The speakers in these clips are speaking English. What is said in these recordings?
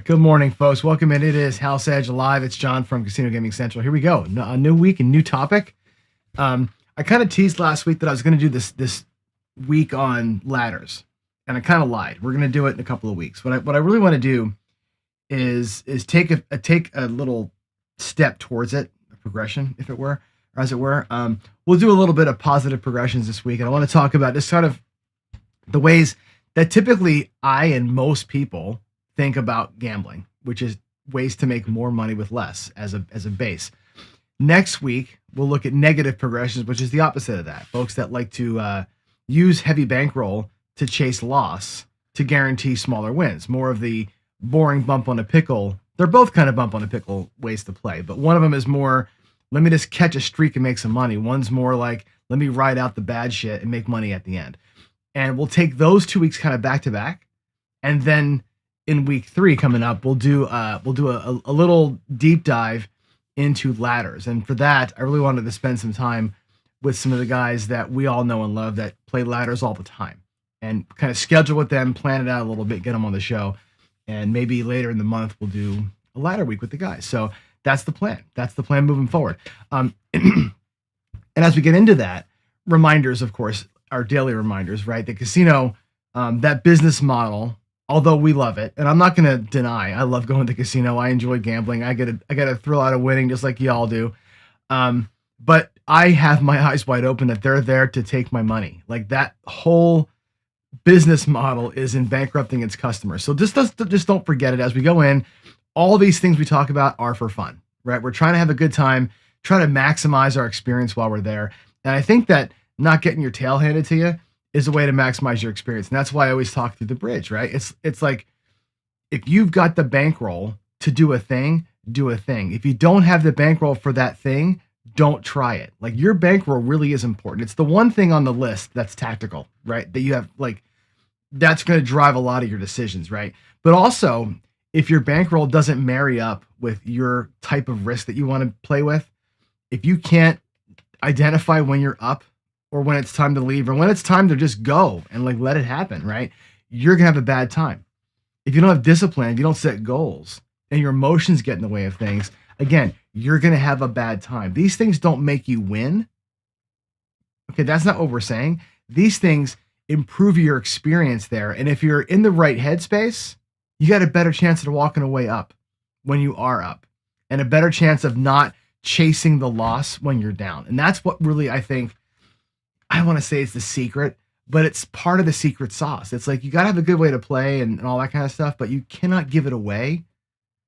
Good morning, folks. Welcome in. It is House Edge Live. It's John from Casino Gaming Central. Here we go. A new week and new topic. I kind of teased last week that I was going to do this week on ladders, and I kind of lied. We're going to do it in a couple of weeks. What I really want to do is take a little step towards it, a progression, if it were, or as it were. We'll do a little bit of positive progressions this week, and I want to talk about just sort of the ways that typically I and most people think about gambling, which is ways to make more money with less as a base. Next week, we'll look at negative progressions, which is the opposite of that. Folks that like to use heavy bankroll to chase loss to guarantee smaller wins. More of the boring bump on a pickle. They're both kind of bump on a pickle ways to play, but one of them is more, let me just catch a streak and make some money. One's more like, let me ride out the bad shit and make money at the end. And we'll take those 2 weeks kind of back to back, and then in week 3 coming up, we'll do a little deep dive into ladders. And for that, I really wanted to spend some time with some of the guys that we all know and love that play ladders all the time, and kind of schedule with them, plan it out a little bit, get them on the show, and maybe later in the month we'll do a ladder week with the guys. So that's the plan. That's the plan moving forward. And as we get into that, reminders, of course, our daily reminders, right? The casino, that business model. Although we love it, and I'm not going to deny, I love going to the casino. I enjoy gambling. I get a thrill out of winning, just like y'all do. But I have my eyes wide open that they're there to take my money. Like, that whole business model is in bankrupting its customers. So just don't forget it as we go in. All these things we talk about are for fun, right? We're trying to have a good time, trying to maximize our experience while we're there. And I think that not getting your tail handed to you is a way to maximize your experience. And that's why I always talk through the bridge, right? It's like, if you've got the bankroll to do a thing, do a thing. If you don't have the bankroll for that thing, don't try it. Like, your bankroll really is important. It's the one thing on the list that's tactical, right? That you have, like, that's going to drive a lot of your decisions, right? But also, if your bankroll doesn't marry up with your type of risk that you want to play with, if you can't identify when you're up, or when it's time to leave, or when it's time to just go and like let it happen, right? You're gonna have a bad time. If you don't have discipline, if you don't set goals, and your emotions get in the way of things, again, you're gonna have a bad time. These things don't make you win. Okay, that's not what we're saying. These things improve your experience there. And if you're in the right headspace, you got a better chance of walking away up when you are up, and a better chance of not chasing the loss when you're down. And that's what really, I think, I don't want to say it's the secret, but it's part of the secret sauce. It's like, you got to have a good way to play and all that kind of stuff, but you cannot give it away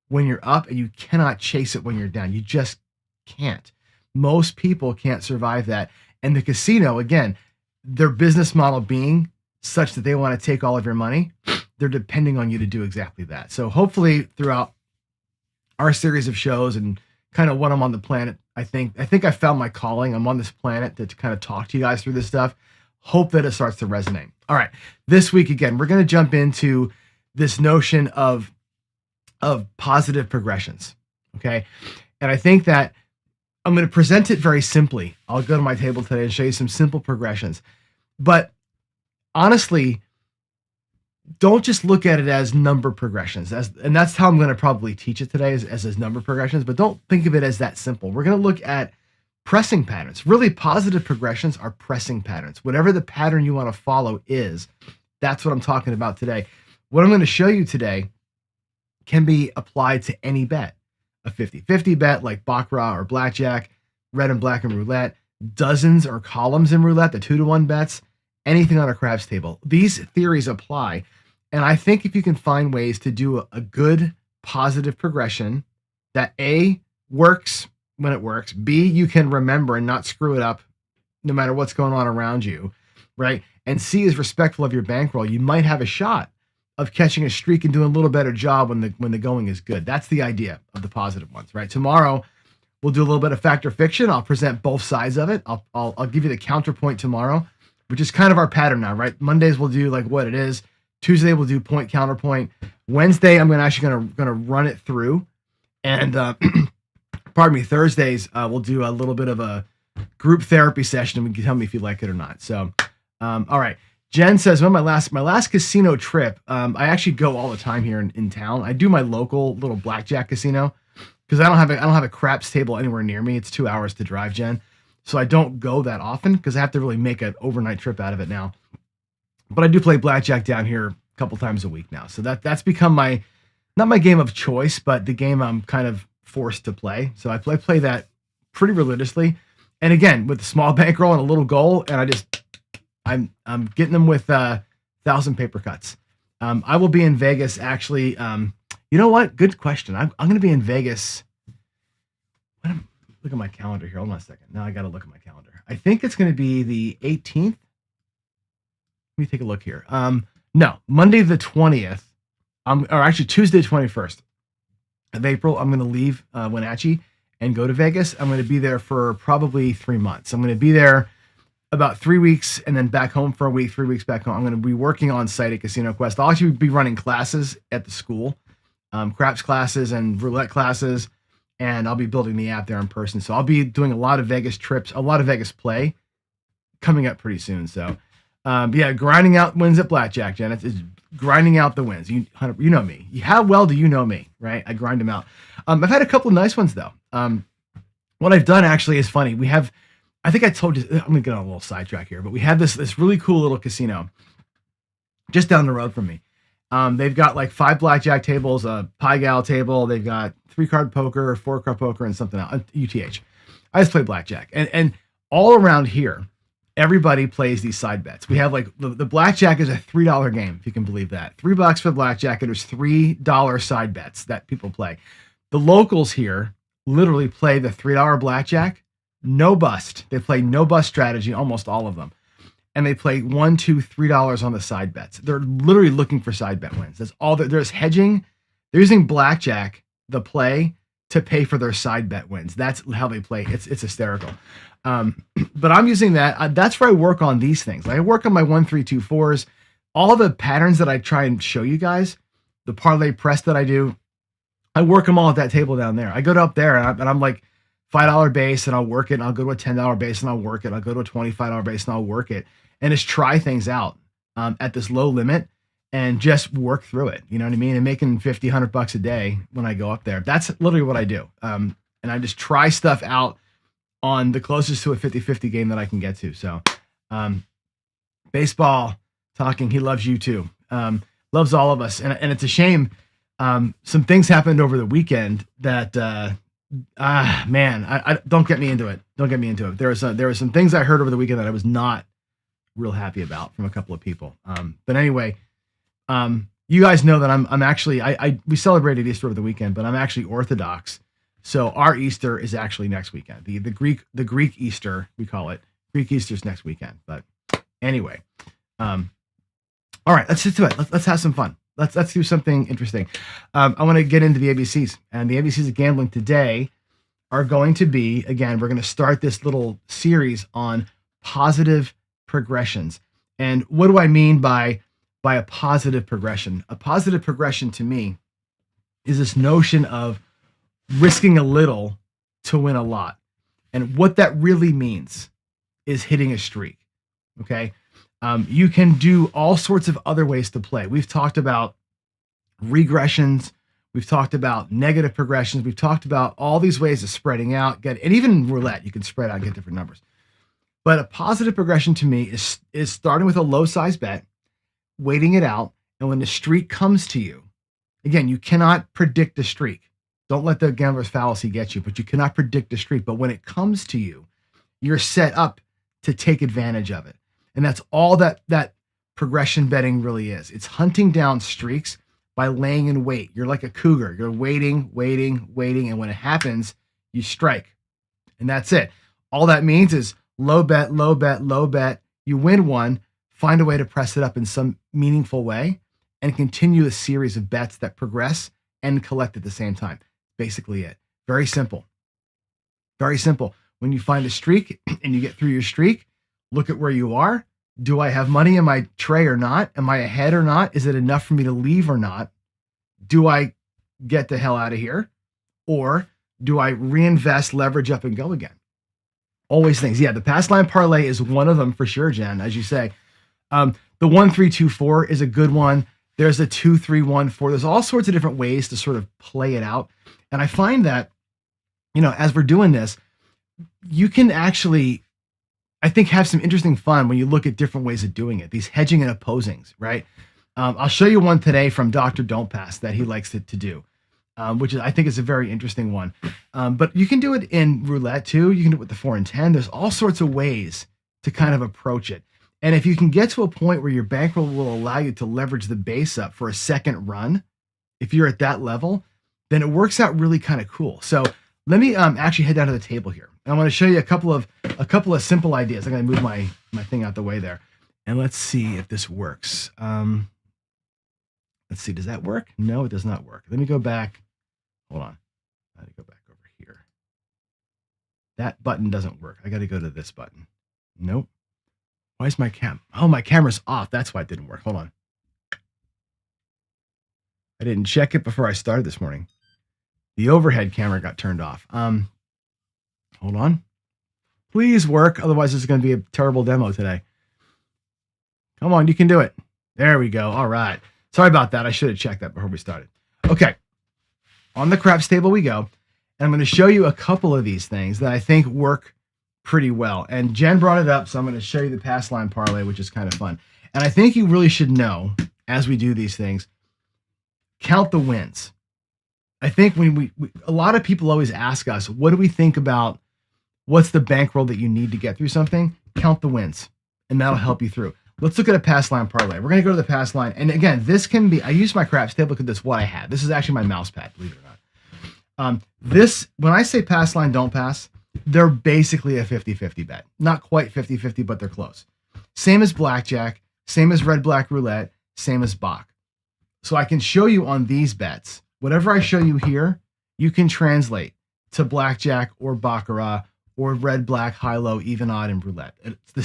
when you're up, and you cannot chase it when you're down. You just can't. Most people can't survive that. And the casino, again, their business model being such that they want to take all of your money, they're depending on you to do exactly that. So hopefully throughout our series of shows and kind of when I'm on the planet, I think I found my calling. I'm on this planet to kind of talk to you guys through this stuff. Hope that it starts to resonate. All right. This week, again, we're going to jump into this notion of positive progressions. Okay. And I think that I'm going to present it very simply. I'll go to my table today and show you some simple progressions. But honestly, don't just look at it as number progressions, and that's how I'm going to probably teach it today, as number progressions, but don't think of it as that simple. We're going to look at pressing patterns. Really, positive progressions are pressing patterns. Whatever the pattern you want to follow is, that's what I'm talking about today. What I'm going to show you today can be applied to any bet. A 50-50 bet like Baccarat or Blackjack, red and black and roulette, dozens or columns in roulette, the 2-to-1 bets, anything on a craps table. These theories apply. And I think if you can find ways to do a good positive progression that A, works when it works, B, you can remember and not screw it up no matter what's going on around you, right? And C, is respectful of your bankroll, you might have a shot of catching a streak and doing a little better job when the going is good. That's the idea of the positive ones, right? Tomorrow, we'll do a little bit of fact or fiction. I'll present both sides of it. I'll give you the counterpoint tomorrow, which is kind of our pattern now, right? Mondays we'll do like what it is. Tuesday we'll do point counterpoint. Wednesday I'm gonna run it through, and pardon me. Thursdays we'll do a little bit of a group therapy session, and you can tell me if you like it or not. So, all right, Jen says, well, my last casino trip, I actually go all the time here in town. I do my local little blackjack casino because I don't have a craps table anywhere near me. It's 2 hours to drive, Jen. So I don't go that often because I have to really make an overnight trip out of it now. But I do play blackjack down here a couple times a week now. So that's become not my game of choice, but the game I'm kind of forced to play. So I play that pretty religiously. And again, with a small bankroll and a little goal, and I'm getting them with 1,000 paper cuts. I will be in Vegas actually. You know what? Good question. I'm going to be in Vegas. Look at my calendar here. Hold on a second. Now I got to look at my calendar. I think it's going to be the 18th. Let me take a look here. No, Monday the 20th. Or actually Tuesday 21st of April. I'm going to leave Wenatchee and go to Vegas. I'm going to be there for probably 3 months. I'm going to be there about 3 weeks and then back home for a week, 3 weeks back home. I'm going to be working on site at Casino Quest. I'll actually be running classes at the school, craps classes and roulette classes, and I'll be building the app there in person. So I'll be doing a lot of Vegas trips, a lot of Vegas play coming up pretty soon. So yeah, grinding out wins at blackjack, Jen. It's grinding out the wins. You know me. How well do you know me, right? I grind them out. I've had a couple of nice ones though. What I've done actually is funny. I think I told you, I'm gonna get on a little sidetrack here, but we have this really cool little casino just down the road from me. They've got like 5 blackjack tables, a pie gal table. They've got 3-card poker, 4-card poker, and something else. UTH. I just play blackjack, and all around here, everybody plays these side bets. We have like the blackjack is a $3 game, if you can believe that. $3 for blackjack, and there's $3 side bets that people play. The locals here literally play the $3 blackjack, no bust. They play no bust strategy, almost all of them. And they play $1, $2, $3 on the side bets. They're literally looking for side bet wins. That's all. There's hedging. They're using blackjack, the play, to pay for their side bet wins. That's how they play. It's hysterical. But I'm using that. That's where I work on these things. Like I work on my 1, 3, 2, 4s. All of the patterns that I try and show you guys, the parlay press that I do, I work them all at that table down there. I go up there and I'm like $5 base and I'll work it. And I'll go to a $10 base and I'll work it. I'll go to a $25 base and I'll work it. And just try things out at this low limit and just work through it. You know what I mean? And making $50, $100 a day when I go up there. That's literally what I do. And I just try stuff out on the closest to a 50-50 game that I can get to. So baseball talking, he loves you too. Loves all of us. And it's a shame. Some things happened over the weekend that, man, I don't get me into it. Don't get me into it. There were some things I heard over the weekend that I was not real happy about from a couple of people. But anyway, you guys know that I'm actually, we celebrated Easter over the weekend, but I'm actually Orthodox. So our Easter is actually next weekend. The Greek Easter, we call it. Greek Easter's next weekend. But anyway, all right, let's get to it. Let's have some fun. Let's do something interesting. I want to get into the ABCs, and the ABCs of gambling today are going to be, again, we're going to start this little series on positive progressions. And what do I mean by a positive progression? A positive progression to me is this notion of risking a little to win a lot. And what that really means is hitting a streak. Okay. You can do all sorts of other ways to play. We've talked about regressions. We've talked about negative progressions. We've talked about all these ways of spreading out, and even roulette, you can spread out and get different numbers. But a positive progression to me is starting with a low size bet, waiting it out. And when the streak comes to you, again, you cannot predict the streak. Don't let the gambler's fallacy get you, but you cannot predict the streak. But when it comes to you, you're set up to take advantage of it. And that's all that progression betting really is. It's hunting down streaks by laying in wait. You're like a cougar. You're waiting. And when it happens, you strike. And that's it. All that means is low bet. You win one, find a way to press it up in some meaningful way and continue a series of bets that progress and collect at the same time. Basically it. Very simple. Very simple. When you find a streak and you get through your streak, look at where you are. Do I have money in my tray or not? Am I ahead or not? Is it enough for me to leave or not? Do I get the hell out of here? Or do I reinvest, leverage up, and go again? Always things. Yeah, the pass line parlay is one of them for sure, Jen, as you say. The 1-3-2-4 is a good one. There's a 2-3-1-4. There's all sorts of different ways to sort of play it out. And I find that, as we're doing this, you can actually, I think, have some interesting fun when you look at different ways of doing it. These hedging and opposings, right? I'll show you one today from Dr. Don't Pass that he likes to do, which I think is a very interesting one. But you can do it in roulette too. You can do it with the 4 and 10. There's all sorts of ways to kind of approach it. And if you can get to a point where your bankroll will allow you to leverage the base up for a second run, if you're at that level, then it works out really kind of cool. So let me actually head down to the table here. And I want to show you a couple of simple ideas. I'm going to move my thing out the way there. And let's see if this works. Let's see, does that work? No, it does not work. Let me go back. Hold on. I got to go back over here. That button doesn't work. I got to go to this button. Nope. Why is my my camera's off. That's why it didn't work. Hold on. I didn't check it before I started this morning. The overhead camera got turned off. Hold on. Please work. Otherwise, this is going to be a terrible demo today. Come on, you can do it. There we go. All right. Sorry about that. I should have checked that before we started. Okay. On the craps table we go. And I'm going to show you a couple of these things that I think work pretty well. And Jen brought it up, so I'm going to show you the pass line parlay, which is kind of fun. And I think you really should know, as we do these things, count the wins. I think when we a lot of people always ask us, what do we think about what's the bankroll that you need to get through something? Count the wins, and that'll help you through. Let's look at a pass line parlay. We're going to go to the pass line. And again, this can be, I use my craps table because that's what I had. This is actually my mouse pad, believe it or not. When I say pass line, don't pass, they're basically a 50-50 bet. Not quite 50-50, but they're close. Same as blackjack, same as red-black roulette, same as Bach. So I can show you on these bets, whatever I show you here, you can translate to blackjack or baccarat or red-black, high-low, even odd, and roulette. It's the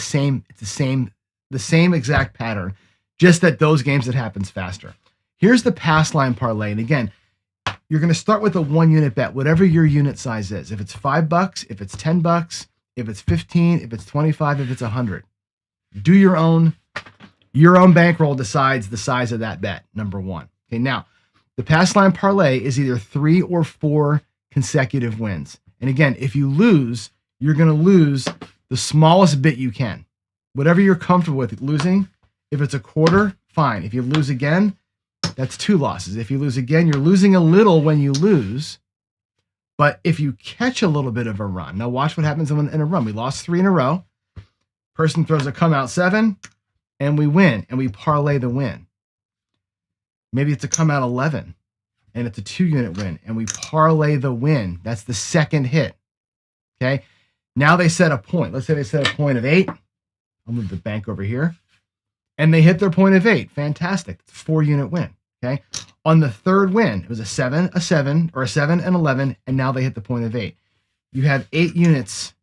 same exact pattern, just that those games it happens faster. Here's the pass line parlay. And again, you're going to start with a 1 unit bet, whatever your unit size is. If it's $5, if it's $10, if it's 15, if it's 25, if it's 100. Do your own bankroll decides the size of that bet, number one. Okay, now the pass line parlay is either 3 or 4 consecutive wins. And again, if you lose, you're going to lose the smallest bit you can. Whatever you're comfortable with losing. If it's a quarter, fine. If you lose again, that's 2 losses. If you lose again, you're losing a little when you lose. But if you catch a little bit of a run, now watch what happens in a run. We lost 3 in a row. Person throws a come out 7, and we win, and we parlay the win. Maybe it's a come out 11, and it's a 2 unit win, and we parlay the win. That's the second hit. Okay. Now they set a point. Let's say they set a point of 8. I'll move the bank over here. And they hit their point of 8. Fantastic. It's a 4 unit win. Okay. On the third win, it was a 7, or a 7 and 11, and now they hit the point of 8. You have 8 units,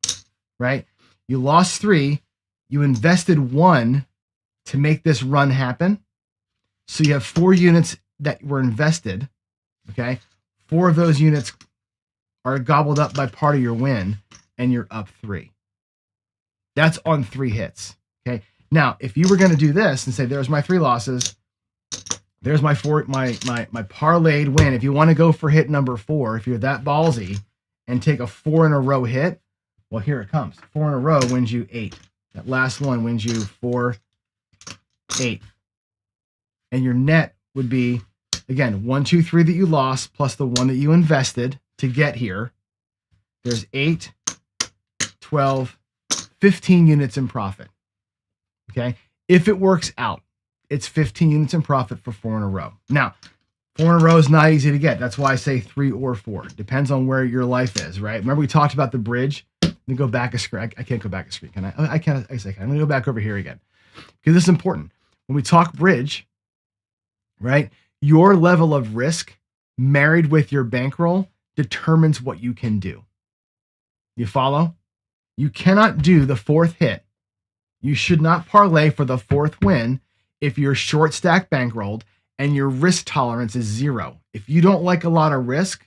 right? You lost 3. You invested 1 to make this run happen. So you have 4 units that were invested. Okay. 4 of those units are gobbled up by part of your win, and you're up 3. That's on 3 hits. Okay. Now, if you were going to do this and say, there's my 3 losses, there's my parlayed win. If you want to go for hit number 4, if you're that ballsy and take a 4 in a row hit, well, here it comes. 4 in a row wins you 8. That last one wins you 4, 8. And your net would be, again, 1, 2, 3 that you lost plus the 1 that you invested to get here. There's 8, 12, 15 units in profit. Okay. If it works out, it's 15 units in profit for 4 in a row. Now, 4 in a row is not easy to get. That's why I say 3 or 4. Depends on where your life is, right? Remember we talked about the bridge? Let me go back a screen. I can't go back a screen, can I? I can't. I say, I'm going to go back over here again because this is important. When we talk bridge, right? Your level of risk married with your bankroll determines what you can do. You follow? You cannot do the 4th hit. You should not parlay for the 4th win if you're short stack bankrolled and your risk tolerance is 0. If you don't like a lot of risk,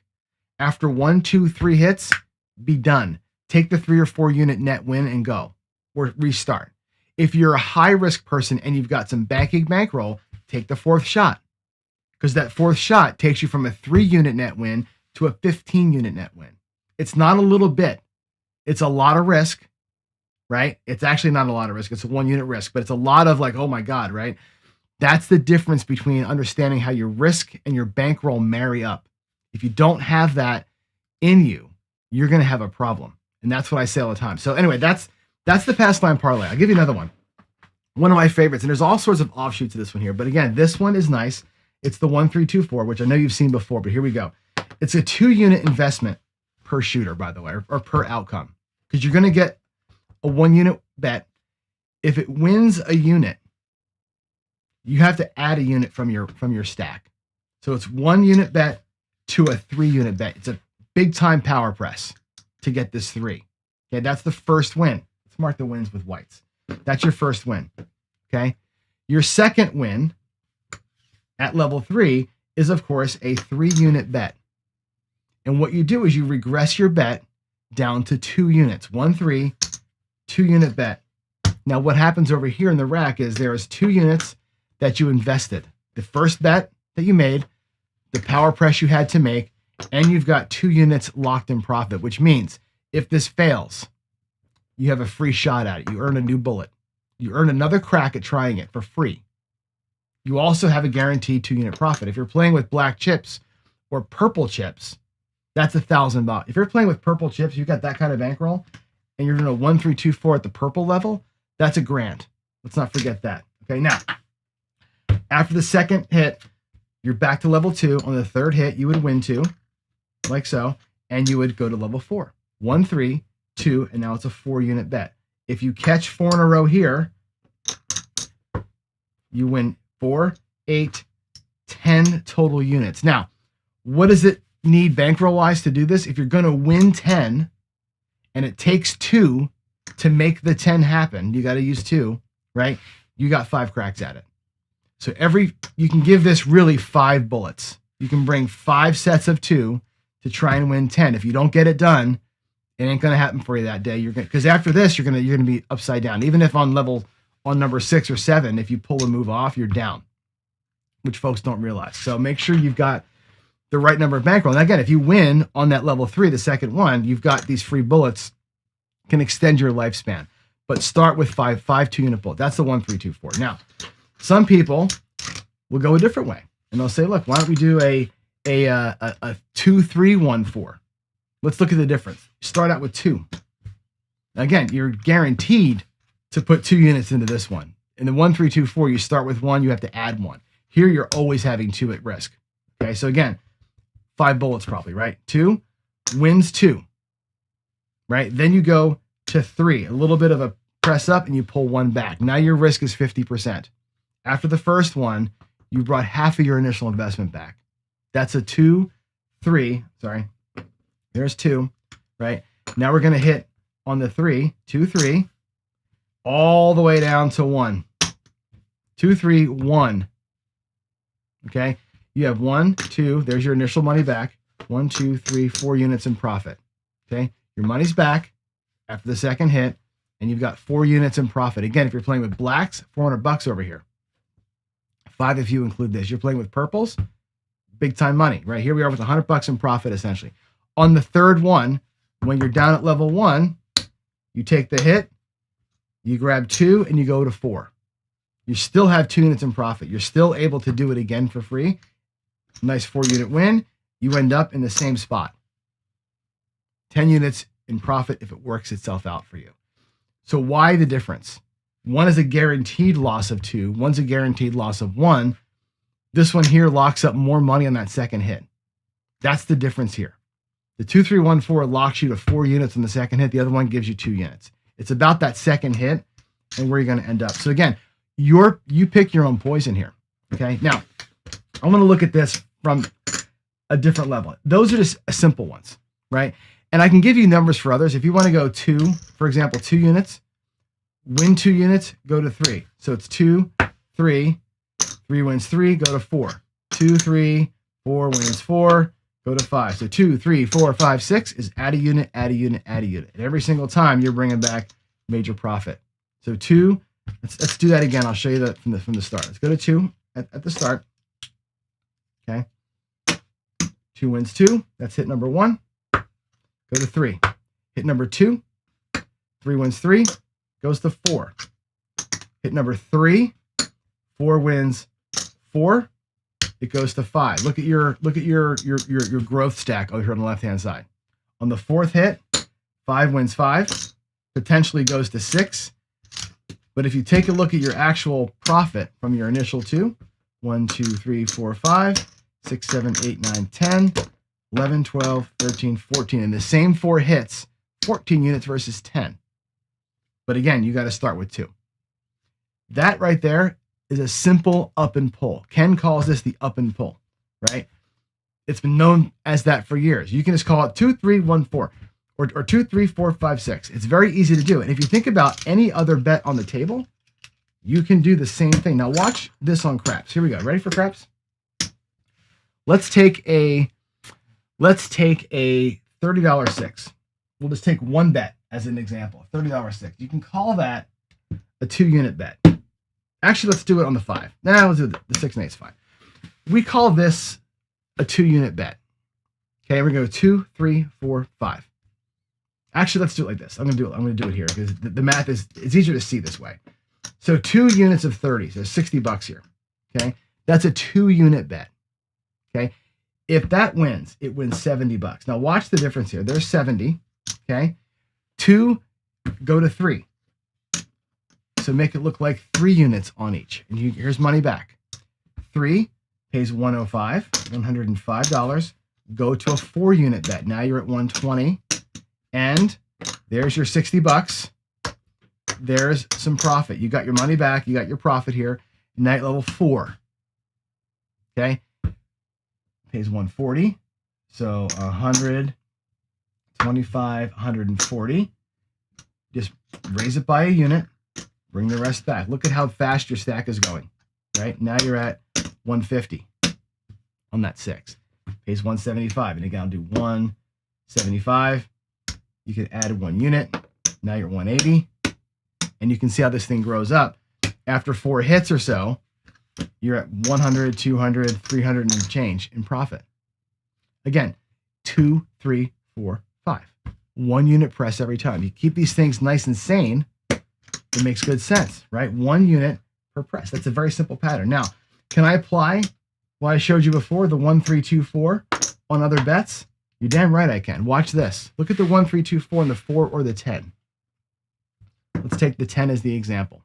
after 1, 2, 3 hits, be done. Take the 3 or 4 unit net win and go or restart. If you're a high risk person and you've got some banking bankroll, take the fourth shot, because that fourth shot takes you from a 3-unit net win to a 15-unit net win. It's not a little bit. It's a lot of risk, right? It's actually not a lot of risk. It's a 1-unit risk, but it's a lot of like, oh my God, right? That's the difference between understanding how your risk and your bankroll marry up. If you don't have that in you, you're going to have a problem. And that's what I say all the time. So anyway, that's the pass line parlay. I'll give you another one. One of my favorites. And there's all sorts of offshoots of this one here. But again, this one is nice. It's the 1-3-2-4, which I know you've seen before, but here we go. It's a 2-unit investment per shooter, by the way, or per outcome. Because you're going to get a 1-unit bet. If it wins a unit, you have to add a unit from your stack. So it's 1-unit bet to a 3-unit bet. It's a big time power press to get this 3. Okay, that's the first win. Let's mark the wins with whites. That's your first win. Okay, your second win at level 3 is, of course, a 3-unit bet. And what you do is you regress your bet down to 2 units. 1-3, 2-unit bet. Now, what happens over here in the rack is there is 2 units that you invested. The first bet that you made, the power press you had to make, and you've got 2 units locked in profit, which means if this fails, you have a free shot at it. You earn a new bullet. You earn another crack at trying it for free. You also have a guaranteed 2-unit profit. If you're playing with black chips or purple chips, that's $1,000. If you're playing with purple chips, you've got that kind of bankroll, and you're doing a 1-3-2-4 at the purple level, that's $1,000. Let's not forget that. Okay, now, after the second hit, you're back to level 2. On the third hit, you would win 2, like so, and you would go to level 4. 1-3, 2, and now it's a 4-unit bet. If you catch 4 in a row here, you win 4, 8, 10 total units. Now, what does it need bankroll-wise to do this? If you're going to win 10, and it takes 2 to make the 10 happen, you got to use 2, right? You got 5 cracks at it. So you can give this really 5 bullets. You can bring 5 sets of 2 to try and win 10. If you don't get it done, it ain't gonna happen for you that day. Because after this, you're gonna be upside down. Even if on number 6 or 7, if you pull a move off, you're down, which folks don't realize. So make sure you've got the right number of bankroll. And again, if you win on that level 3, the second one, you've got these free bullets, can extend your lifespan. But start with 5 2-unit bullets. That's the 1-3-2-4. Now, some people will go a different way, and they'll say, look, why don't we do a 2-3-1-4? Let's look at the difference. Start out with 2. Again, you're guaranteed to put 2 units into this one. In the 1-3-2-4, you start with 1, you have to add 1. Here, you're always having 2 at risk. Okay, so again, 5 bullets probably, right? 2 wins 2, right? Then you go to 3, a little bit of a press up, and you pull 1 back. Now your risk is 50%. After the first one, you brought half of your initial investment back. That's a 2, 3, sorry. There's 2, right? Now we're going to hit on the 3, 2, 3, all the way down to 1. 2, 3, 1. Okay? You have 1, 2, there's your initial money back. 1, 2, 3, 4 units in profit. Okay? Your money's back after the second hit, and you've got 4 units in profit. Again, if you're playing with blacks, $400 over here. 5 if you include this. You're playing with purples, big time money. Right here we are with $100 in profit essentially. On the third one, when you're down at level 1, you take the hit, you grab 2, and you go to 4. You still have 2 units in profit. You're still able to do it again for free. Nice 4-unit win. You end up in the same spot. 10 units in profit if it works itself out for you. So why the difference? One is a guaranteed loss of 2. One's a guaranteed loss of 1. This one here locks up more money on that second hit. That's the difference here. The 2-3-1-4 locks you to 4 units on the second hit. The other one gives you 2 units. It's about that second hit and where you're going to end up. So again, you pick your own poison here. Okay. Now, I want to look at this from a different level. Those are just simple ones, right? And I can give you numbers for others. If you want to go 2, for example, 2 units, win 2 units, go to 3. So it's 2, 3, 3 wins 3, go to 4. 2, 3, 4 wins 4, go to 5. So 2, 3, 4, 5, 6 is add a unit, add a unit, add a unit. And every single time you're bringing back major profit. So 2, Let's do that again. I'll show you that from the start. Let's go to 2 at the start. Okay. 2 wins 2. That's hit number 1. Go to 3. Hit number 2. 3 wins 3. Goes to 4. Hit number 3. 4 wins 4. It goes to 5. Look at your growth stack over here on the left-hand side. On the 4th hit, 5 wins 5. Potentially goes to 6. But if you take a look at your actual profit from your initial 2, 1, 2, 3, 4, 5, 6, 7, 8, 9, 10, 11, 12, 13, 14. And the same 4 hits, 14 units versus 10. But again, you got to start with 2. That right there is a simple up and pull. Ken calls this the up and pull, right? It's been known as that for years. You can just call it 2, 3, 1, 4, or 2, 3, 4, 5, 6. It's very easy to do. And if you think about any other bet on the table, you can do the same thing. Now watch this on craps. Here we go. Ready for craps? Let's take a $30 6. We'll just take one bet as an example. $30 6. You can call that a 2-unit bet. Actually, let's do it on the 5. Nah, let's do the 6 and 8 is fine. We call this a 2-unit bet. Okay, we're going to go 2, 3, 4, 5. Actually, let's do it like this. I'm going to do it here because the math it's easier to see this way. So 2 units of 30, so $60 here. Okay, that's a 2-unit bet. Okay, if that wins, it wins $70. Now watch the difference here. There's 70. Okay, 2 go to 3. So make it look like 3 units on each. And here's money back. 3 pays $105. Go to a 4-unit bet. Now you're at 120. And there's your $60. There's some profit. You got your money back. You got your profit here. Night level 4. Okay. Pays 140. So 125, 140. Just raise it by a unit. Bring the rest back. Look at how fast your stack is going, right? Now you're at 150 on that 6. Pays 175. And again, I'll do 175. You can add 1 unit. Now you're 180. And you can see how this thing grows up. After 4 hits or so, you're at 100, 200, 300 and change in profit. Again, 2, 3, 4, 5. 1 unit press every time. You keep these things nice and sane. It makes good sense, right? 1 unit per press. That's a very simple pattern. Now, can I apply what I showed you before, the 1, 3, 2, 4 on other bets? You're damn right I can. Watch this. Look at the 1, 3, 2, 4 and the 4 or the 10. Let's take the 10 as the example.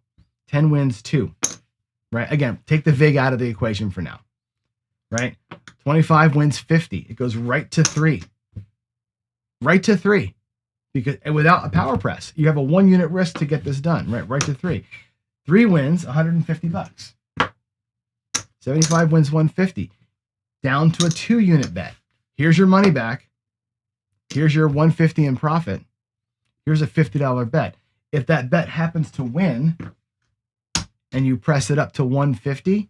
10 wins 2, right? Again, take the VIG out of the equation for now, right? 25 wins 50. It goes right to 3. Right to 3. Because without a power press, you have a 1-unit risk to get this done, right to 3. 3 wins $150. 75 wins 150. Down to a 2-unit bet. Here's your money back. Here's your 150 in profit. Here's a $50 bet. If that bet happens to win and you press it up to 150,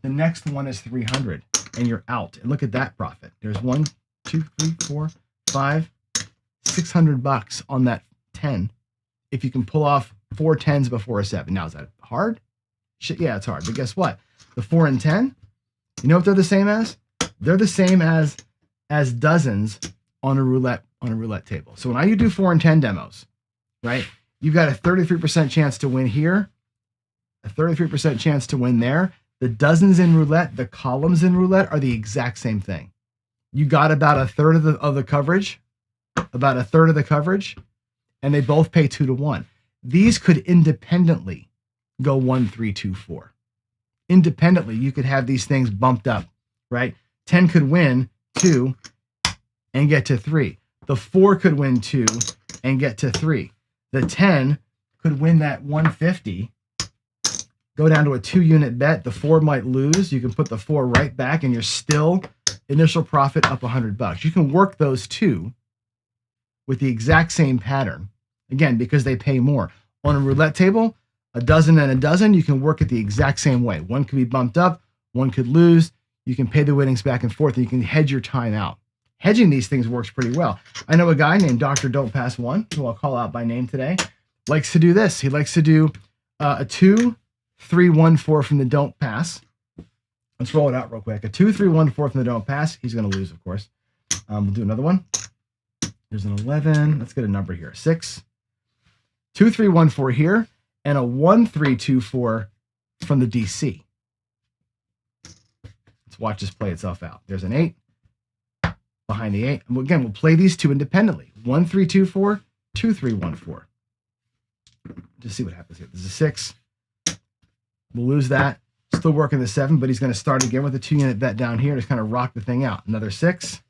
the next one is 300 and you're out. And look at that profit. There's 1, 2, 3, 4, 5, $600 on that 10. If you can pull off 4 10s before a 7. Now, is that hard? Shit, yeah, it's hard. But guess what? The 4 and 10, you know what they're the same as? They're the same as dozens on a roulette table. So when I do 4 and 10 demos, right? You've got a 33% chance to win here, a 33% chance to win there. The dozens in roulette, the columns in roulette are the exact same thing. You got about a third of the coverage, and they both pay 2 to 1. These could independently go 1, 3, 2, 4. Independently, you could have these things bumped up, right? 10 could win 2 and get to 3. The 4 could win 2 and get to 3. The 10 could win that 150, go down to a 2-unit bet. The 4 might lose. You can put the 4 right back and you're still initial profit up $100. You can work those 2 with the exact same pattern. Again, because they pay more. On a roulette table, a dozen and a dozen, you can work it the exact same way. One could be bumped up, one could lose. You can pay the winnings back and forth, and you can hedge your time out. Hedging these things works pretty well. I know a guy named Dr. Don't Pass One, who I'll call out by name today, likes to do this. He likes to do A 2, 3, 1, 4 from the don't pass. Let's roll it out real quick. A 2, 3, 1, 4 from the don't pass. He's going to lose, of course. We'll do another one. There's an 11. Let's get a number here. 6, 2, 3, 1, 4 here, and a 1, 3, 2, 4 from the DC. Let's watch this play itself out. There's an 8 behind the 8. And again, we'll play these two independently. 1, 3, 2, 4, 2, 3, 1, 4. Just see what happens here. There's a 6. We'll lose that. Still working the 7, but he's going to start again with a 2-unit bet down here to kind of rock the thing out. Another 6.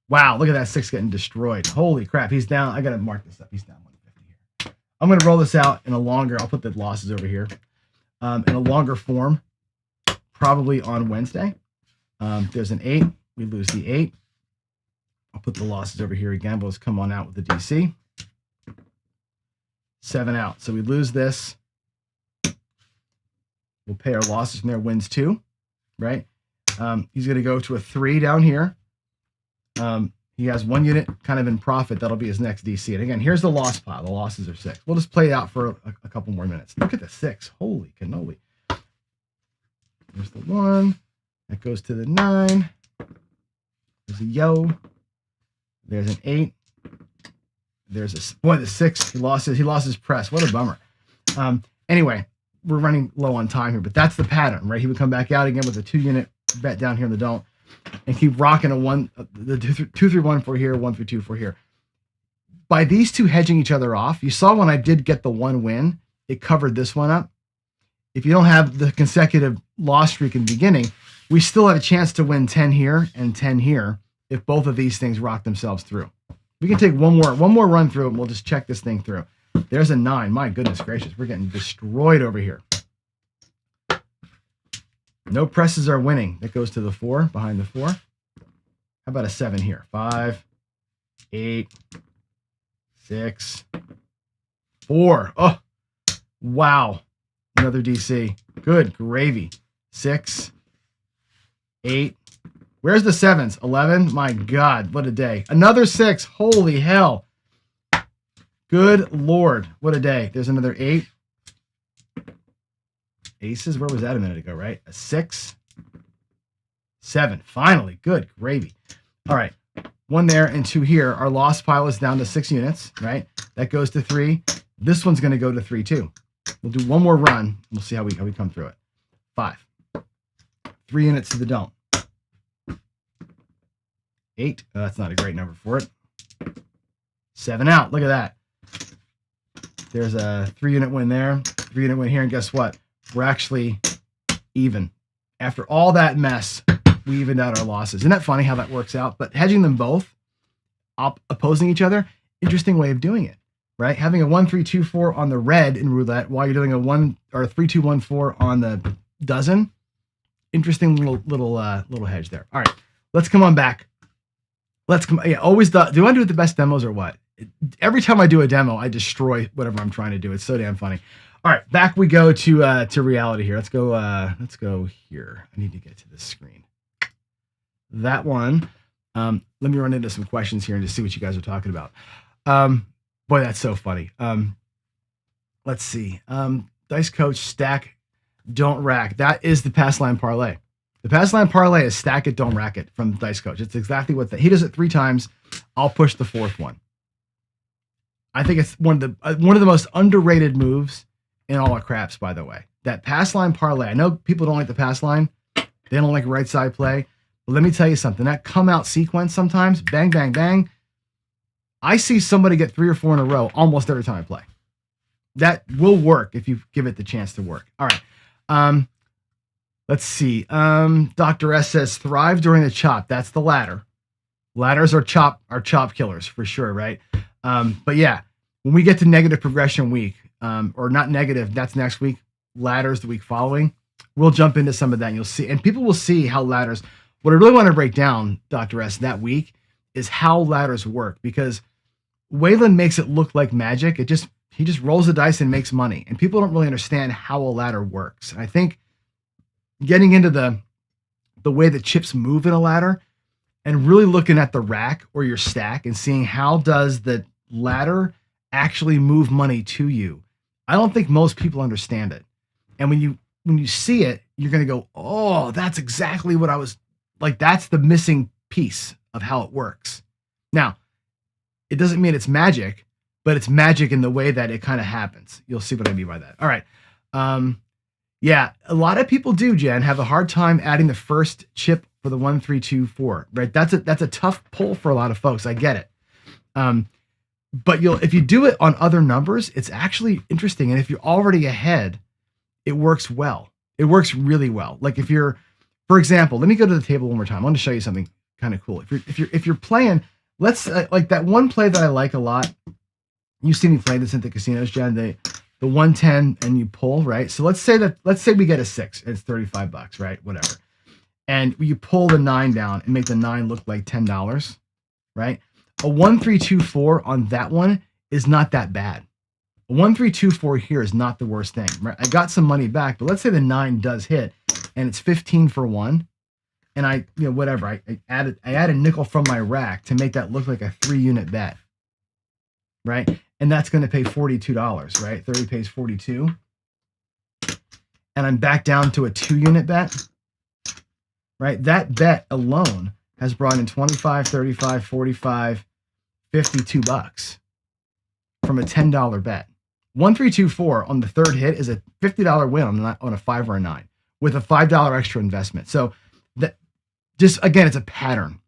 Wow, look at that 6 getting destroyed. Holy crap, he's down. I got to mark this up. He's down 150 here. I'm going to roll this out in a longer, I'll put the losses over here, in a longer form, probably on Wednesday. There's an 8. We lose the 8. I'll put the losses over here again, but let's come on out with the DC. 7 out. So we lose this. We'll pay our losses from there. Wins 2, right? He's going to go to a 3 down here. He has 1 unit kind of in profit. That'll be his next DC. And again, here's the loss pile. The losses are 6. We'll just play it out for a couple more minutes. Look at the 6. Holy cannoli. There's the 1. That goes to the 9. There's a yo. There's an 8. There's a boy. The 6. He lost his press. What a bummer. Anyway, we're running low on time here, but that's the pattern, right? He would come back out again with a 2-unit bet down here in the don't, and keep rocking a 1, the 2, 3, 1, 4 here, 1, 3, 2, 4 here. By these two hedging each other off, you saw when I did get the 1 win, it covered this one up. If you don't have the consecutive loss streak in the beginning, we still have a chance to win 10 here and 10 here if both of these things rock themselves through. We can take one more run through it, and we'll just check this thing through. There's a 9. My goodness gracious, we're getting destroyed over here. No presses are winning. That goes to the 4, behind the 4. How about a 7 here? 5, 8, 6, 4. Oh, wow. Another DC. Good gravy. 6, 8. Where's the 7s? 11. My God, what a day. Another 6. Holy hell. Good Lord. What a day. There's another 8. Aces. Where was that a minute ago, right? A 6. 7. Finally. Good gravy. All right. 1 there and 2 here. Our loss pile is down to 6 units, right? That goes to 3. This one's going to go to 3 too. We'll do one more run. We'll see how we come through it. 5. 3 units to the don't. 8. Oh, that's not a great number for it. 7 out. Look at that. There's a 3-unit win there. 3-unit win here. And guess what? We're actually even. After all that mess, we evened out our losses. Isn't that funny how that works out? But hedging them both, opposing each other, interesting way of doing it, right? Having a 1, 3, 2, 4 on the red in roulette while you're doing a 1 or a 3, 2, 1, 4 on the dozen. Interesting little hedge there. All right, let's come on back. Let's come. Yeah, always do I do the best demos or what? Every time I do a demo, I destroy whatever I'm trying to do. It's so damn funny. All right, back we go to reality here. Let's go here. I need to get to this screen. That one. Let me run into some questions here and just see what you guys are talking about. Boy, that's so funny. Let's see. Dice Coach, stack, don't rack. That is the pass line parlay. The pass line parlay is stack it, don't rack it from Dice Coach. It's exactly what he does it 3 times. I'll push the 4th one. I think it's one of the most underrated moves in all of craps, by the way. That pass line parlay. I know people don't like the pass line. They don't like right side play. But let me tell you something. That come out sequence sometimes, bang, bang, bang. I see somebody get 3 or 4 in a row almost every time I play. That will work if you give it the chance to work. All right. Let's see. Dr. S says thrive during the chop. That's the ladder. Ladders are chop killers for sure, right? But yeah, when we get to negative progression week, or not negative, that's next week. Ladders the week following. We'll jump into some of that and you'll see. And people will see how ladders, what I really want to break down, Dr. S, that week is how ladders work, because Waylon makes it look like magic. He just rolls the dice and makes money. And people don't really understand how a ladder works. And I think getting into the way that chips move in a ladder and really looking at the rack or your stack and seeing how does the ladder actually move money to you I don't think most people understand it. And when you see it, you're going to go, oh, that's exactly what I was like. That's the missing piece of how it works. Now, it doesn't mean it's magic, but it's magic in the way that it kind of happens. You'll see what I mean by that. All right. Yeah, a lot of people do, Jen, have a hard time adding the first chip for the 1, 3, 2, 4. Right? That's a tough pull for a lot of folks. I get it. But if you do it on other numbers, it's actually interesting. And if you're already ahead, it works well. It works really well. Like if you're, for example, let me go to the table one more time. I want to show you something kind of cool. If you're playing, let's like that one play that I like a lot. You see me play this at the casinos, Jen. The 110 and you pull, right? So let's say we get a 6. It's $35, right? Whatever. And you pull the 9 down and make the 9 look like $10, right? A 1, 3, 2, 4 on that one is not that bad. A 1, 3, 2, 4 here is not the worst thing, right? I got some money back, but let's say the 9 does hit and it's 15 for 1. And whatever. I add a nickel from my rack to make that look like a 3-unit bet, right? And that's going to pay $42, right? 30 pays 42. And I'm back down to a 2-unit bet, right? That bet alone has brought in 25, 35, 45, $52 from a $10 bet. 1, 3, 2, 4 on the third hit is a $50 win on a 5 or a 9 with a $5 extra investment. So that just, again, it's a pattern.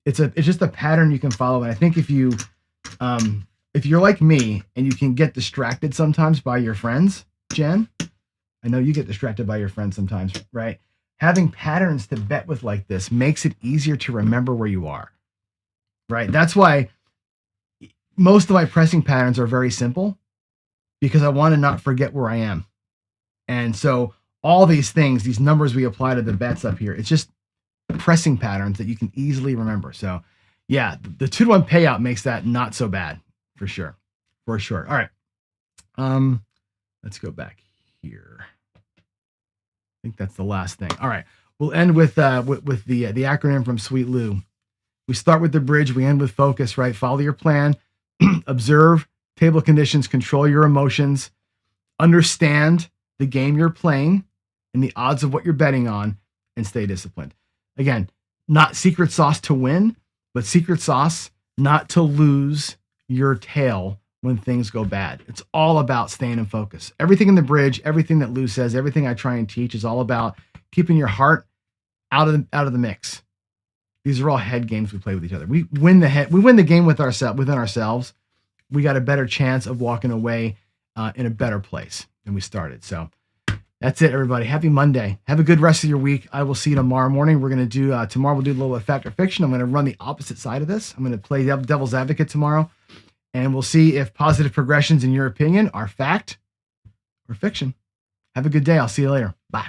It's just a pattern you can follow. And I think if you're like me and you can get distracted sometimes by your friends, Jen, I know you get distracted by your friends sometimes, right? Having patterns to bet with like this makes it easier to remember where you are, right? That's why most of my pressing patterns are very simple because I want to not forget where I am. And so all these things, these numbers we apply to the bets up here, it's just pressing patterns that you can easily remember. So yeah, the 2-to-1 payout makes that not so bad for sure. For sure. All right. Let's go back here. I think that's the last thing. All right. We'll end with the acronym from Sweet Lou. We start with the bridge. We end with focus, right? Follow your plan, observe table conditions, control your emotions, understand the game you're playing and the odds of what you're betting on, and stay disciplined. Again, not secret sauce to win, but secret sauce not to lose your tail when things go bad. It's all about staying in focus. Everything in the bridge, everything that Lou says, everything I try and teach is all about keeping your heart out of the mix. These are all head games we play with each other. We win the game within ourselves. We got a better chance of walking away in a better place than we started. So that's it, everybody. Happy Monday. Have a good rest of your week. I will see you tomorrow morning. We're going to do, tomorrow we'll do a little fact or fiction. I'm going to run the opposite side of this. I'm going to play devil's advocate tomorrow. And we'll see if positive progressions, in your opinion, are fact or fiction. Have a good day. I'll see you later. Bye.